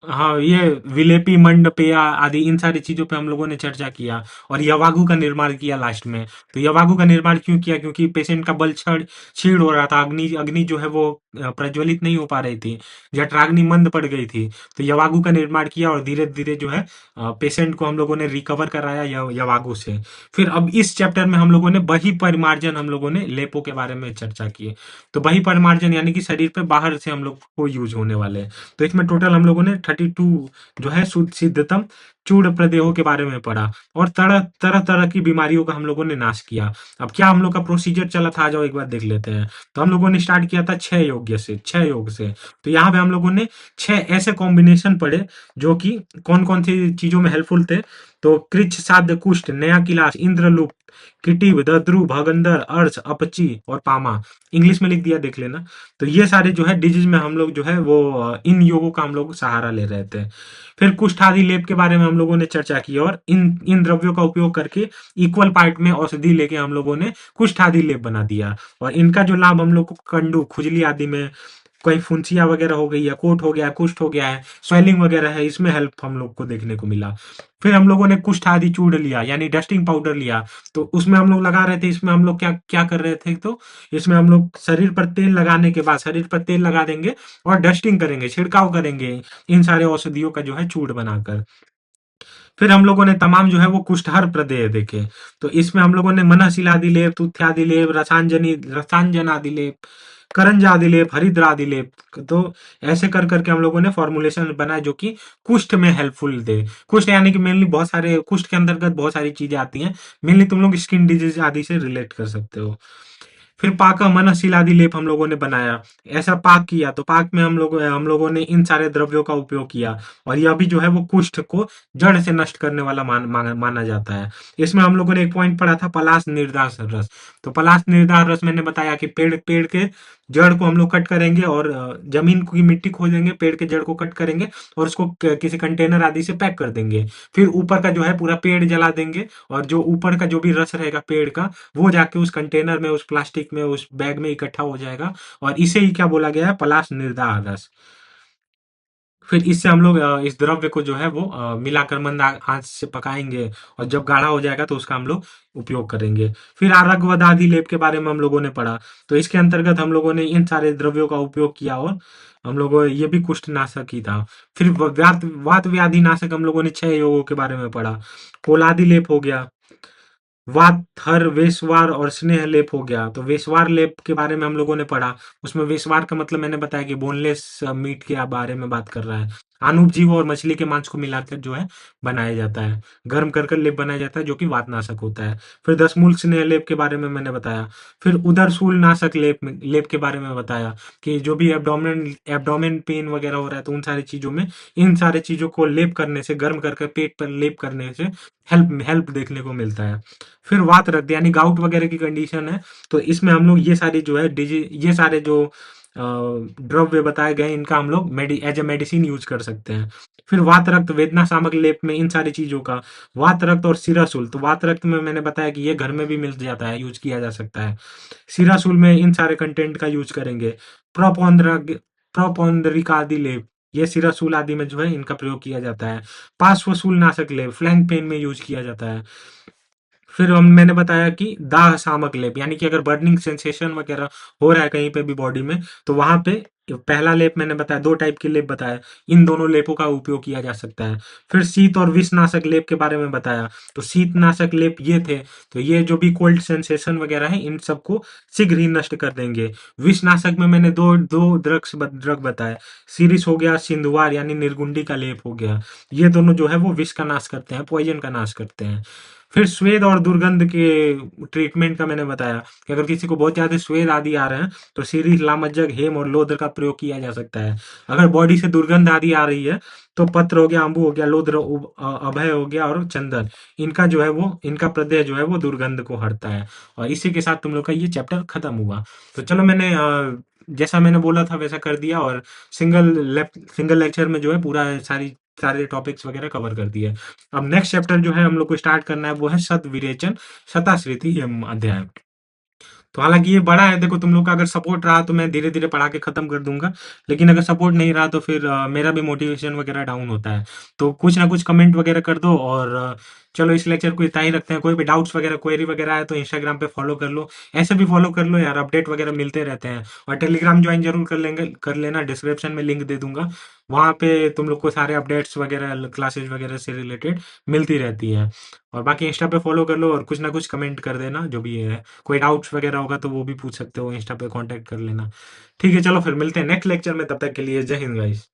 हाँ, ये विलेपी, मंडपेय आदि इन सारी चीज़ों पे हम लोगों ने चर्चा किया, और यवागु का निर्माण किया लास्ट में। तो यवागु का निर्माण क्यों किया, क्योंकि पेशेंट का बल क्षण क्षीण हो रहा था, अग्नि अग्नि जो है वो प्रज्वलित नहीं हो पा रही थी, जठराग्नि मंद पड़ गई थी। तो यवागु का निर्माण किया और धीरे धीरे जो है पेशेंट को हम लोगों ने रिकवर कराया यवागु से। फिर अब इस चैप्टर में हम लोगों ने बही परिमार्जन, हम लोगों ने लेपो के बारे में चर्चा की। तो बही परिमार्जन यानी कि शरीर पे बाहर से हम लोग को यूज होने वाले हैं। तो इसमें टोटल हम लोगों ने 32 जो है सिद्धतम चूड़ प्रदेहों के बारे में पढ़ा, और तरह तरह तरह की बीमारियों का हम लोगों ने नाश किया। अब क्या हम लोग का प्रोसीजर चला था, आ जाओ एक बार देख लेते हैं। तो हम लोगों ने स्टार्ट किया था 6 योग से। तो यहाँ पे हम लोगों ने 6 ऐसे कॉम्बिनेशन पढ़े जो कि कौन कौन सी चीजों में हेल्पफुल थे। तो कृच्छ, साध्य, कुष्ठ, नया किलास, इंद्रलूप, किटिव, दद्रु, भगंदर, अर्च, अपची और पामा। इंग्लिश में लिख दिया, देख लेना। तो ये सारे जो है डिजीज में हम लोग जो है वो इन योगों का हम लोग सहारा ले रहे थे। फिर कुष्ठ आदि लेप के बारे में हम लोगों ने चर्चा की, और इन इन द्रव्यों का उपयोग करके इक्वल पार्ट में औषधि लेके हम लोगों ने कुष्ठ आदि लेप बना दिया। और इनका जो लाभ हम लोग को कंडू, खुजली आदि में, कोई फुंसिया वगैरह हो गई है, कोट हो गया है, कुष्ठ हो गया है, स्वेलिंग वगैरह है, इसमें हेल्प हम लोग को देखने को मिला। फिर हम लोगों ने कुष्ठ आदि चूर्ण लिया यानी डस्टिंग पाउडर लिया। तो उसमें हम लोग लगा रहे थे, इसमें हम लोग क्या क्या कर रहे थे, तो इसमें हम लोग शरीर पर तेल लगाने के बाद शरीर पर तेल लगा देंगे और डस्टिंग करेंगे, छिड़काव करेंगे इन सारे औषधियों का जो है चूर्ण बनाकर। फिर हम लोगों ने तमाम जो है वो कुष्ठहर प्रदेय देखे। तो इसमें हम लोगों ने मनःशिलादि लेप, तुथ्यादि लेप, रसांजन आदि लेप, करंज आदि लेप, हरिद्र आदि लेप। तो ऐसे कर करके हम लोगों ने फॉर्मुलेशन बनाए जो कि कुष्ठ में हेल्पफुल थे। कुष्ठ यानी कि मेनली बहुत सारे कुष्ठ के अंतर्गत बहुत सारी चीजें आती हैं, मेनली तुम लोग स्किन डिजीज आदि से रिलेट कर सकते हो। फिर पाक मनशील आदि लेप हम लोगों ने बनाया, ऐसा पाक किया। तो पाक में हम लोगों ने इन सारे द्रव्यों का उपयोग किया, और यह भी जो है वो कुष्ठ को जड़ से नष्ट करने वाला माना जाता है। इसमें हम लोगों ने एक पॉइंट पढ़ा था, पलाश निर्दार रस। तो पलाश निर्दार रस मैंने बताया कि पेड़ पेड़ के जड़ को हम लोग कट करेंगे और जमीन की मिट्टी खोदेंगे, पेड़ के जड़ को कट करेंगे और उसको किसी कंटेनर आदि से पैक कर देंगे। फिर ऊपर का जो है पूरा पेड़ जला देंगे, और जो ऊपर का जो भी रस रहेगा पेड़ का, वो जाके उस कंटेनर में, उस प्लास्टिक में, उस बैग में इकट्ठा हो जाएगा, और इसे ही क्या बोला गया है, पलाश निर्दाह रस। फिर इससे हम लोग इस द्रव्य को जो है वो मिलाकर मंद आंच से पकाएंगे, और जब गाढ़ा हो जाएगा तो उसका हम लोग उपयोग करेंगे। फिर आरक व दादी लेप के बारे में हम लोगों ने पढ़ा। तो इसके अंतर्गत हम लोगों ने इन सारे द्रव्यों का उपयोग किया, और हम लोगों ये भी कुष्ठनाशक ही था। फिर वात वात व्याधि नाशक हम लोगों ने 6 योगों के बारे में पढ़ा। पोलादि लेप हो गया, वात, हर, वेशवार और स्नेह लेप हो गया। तो वेशवार लेप के बारे में हम लोगों ने पढ़ा। उसमें वेशवार का मतलब मैंने बताया कि बोनलेस मीट के बारे में बात कर रहा है। आनुप जीव और मछली के मांस को मिलाकर जो है बनाया जाता है, गर्म कर कर लेप बनाया जाता है, जो कि वातनाशक होता है। फिर 10 मूल स्नेह लेप के बारे में मैंने बताया। फिर उदरशूल नाशक लेप के बारे में बताया, कि जो भी एब्डोमेन एब्डोमेन पेन वगैरह हो रहा है, तो उन सारी चीजों में, इन सारे चीजों को लेप करने से, गर्म कर कर पेट पर लेप करने से हेल्प हेल्प देखने को मिलता है। फिर वात रक्त यानी गाउट वगैरह की कंडीशन है, तो इसमें हम लोग ये सारी जो है ये सारे जो द्रव्य बताए गए, इनका हम लोग एज ए मेडिसिन यूज कर सकते हैं। फिर वात रक्त वेदना शामक लेप में इन सारी चीजों का, वात रक्त और सिरासुल, तो वात रक्त में मैंने बताया कि ये घर में भी मिल जाता है, यूज किया जा सकता है। सिरासुल में इन सारे कंटेंट का यूज करेंगे। प्रोपॉन्ड्रा प्रोपॉन्ड्रिकादि लेप, ये सिरासुल आदि में जो है इनका प्रयोग किया जाता है। पार्श्वशूल नाशक लेप फ्लैंक पेन में यूज किया जाता है। फिर हम मैंने बताया कि दाह शामक लेप, यानी कि अगर बर्निंग सेंसेशन वगैरह हो रहा है कहीं पे भी बॉडी में, तो वहां पे पहला लेप मैंने बताया, 2 टाइप के लेप बताया, इन दोनों लेपों का उपयोग किया जा सकता है। फिर शीत और विषनाशक लेप के बारे में बताया। तो शीतनाशक लेप ये थे, तो ये जो भी कोल्ड सेंसेशन वगैरह है, इन सबको शीघ्र ही नष्ट कर देंगे। विषनाशक में मैंने दो दो ड्रग बताए। सीरिस हो गया, सिंधुवार यानी निर्गुंडी का लेप हो गया। ये दोनों जो है वो विष का नाश करते हैं, पॉइजन का नाश करते हैं। फिर स्वेद और दुर्गंध के ट्रीटमेंट का मैंने बताया, कि अगर किसी को बहुत ज्यादा स्वेद आदि आ रहे हैं, तो सीरीज, लामज्जक, हेम और लोध्र का प्रयोग किया जा सकता है। अगर बॉडी से दुर्गंध आदि आ रही है, तो पत्र हो गया, अम्बू हो गया, लोध्र, अभय हो गया और चंदन, इनका जो है वो, इनका प्रत्यय जो है वो दुर्गंध को हटता है। और इसी के साथ तुम लोग का ये चैप्टर खत्म हुआ। तो चलो, मैंने जैसा मैंने बोला था वैसा कर दिया, और सिंगल लेक्चर में जो है पूरा सारे टॉपिक्स वगैरह कवर कर दिए। अब नेक्स्ट चैप्टर जो है हम लोग को स्टार्ट करना है, वो है सत विरेचन शताश्रिति अध्याय। तो हालांकि ये बड़ा है, देखो तुम लोग का अगर सपोर्ट रहा तो मैं धीरे धीरे पढ़ा के खत्म कर दूंगा, लेकिन अगर सपोर्ट नहीं रहा तो फिर मेरा भी मोटिवेशन वगैरह डाउन होता है। तो कुछ ना कुछ कमेंट वगैरह कर दो, और चलो इस लेक्चर को इतना ही रखते हैं। कोई भी डाउट्स वगैरह, क्वेरी वगैरह है तो इंस्टाग्राम पे फॉलो कर लो, ऐसे भी फॉलो कर लो यार, अपडेट वगैरह मिलते रहते हैं। और टेलीग्राम ज्वाइन जरूर कर लेना, डिस्क्रिप्शन में लिंक दे दूंगा। वहाँ पे तुम लोग को सारे अपडेट्स वगैरह, क्लासेस वगैरह से रिलेटेड मिलती रहती है। और बाकी इंस्टा पे फॉलो कर लो, और कुछ ना कुछ कमेंट कर देना जो भी है। कोई डाउट्स वगैरह होगा तो वो भी पूछ सकते हो, इंस्टा पे कांटेक्ट कर लेना। ठीक है, चलो फिर मिलते हैं नेक्स्ट लेक्चर में, तब तक के लिए जय हिंद गाइस।